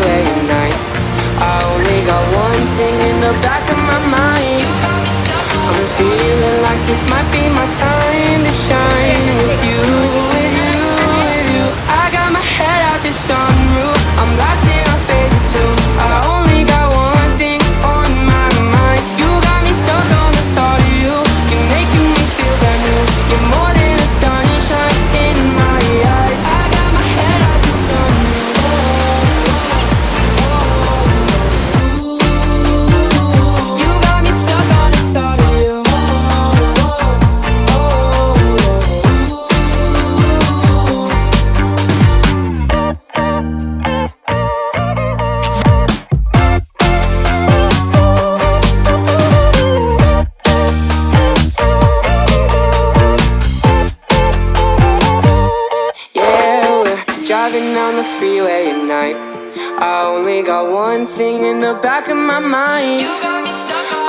freeway at night. I only got one thing in the back of my mind. I'm feeling like this might be my time to shine. With you, with you, with you. I got my head out the sunroof, I'm blasting our favorite tunes. I only got one thing on my mind. You got me stuck on the thought of you. You're making me feel brand new. You're more than a sunshine in my eyes. I got my head out the sunroof. You got me stuck on the thought of you. Yeah, we're driving down the freeway at night. I only got one thing in the back of my mind.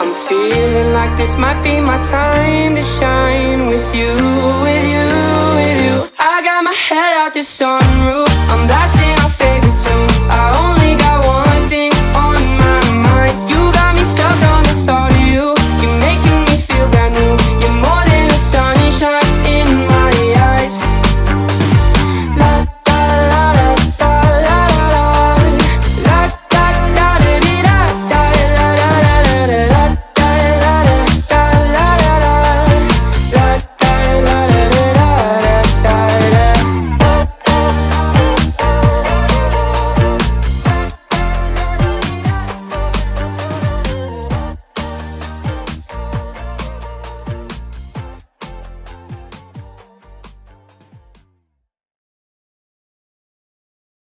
I'm feeling like this might be my time to shine. With you, with you, with you. I got my head out the sunroof, I'm blasting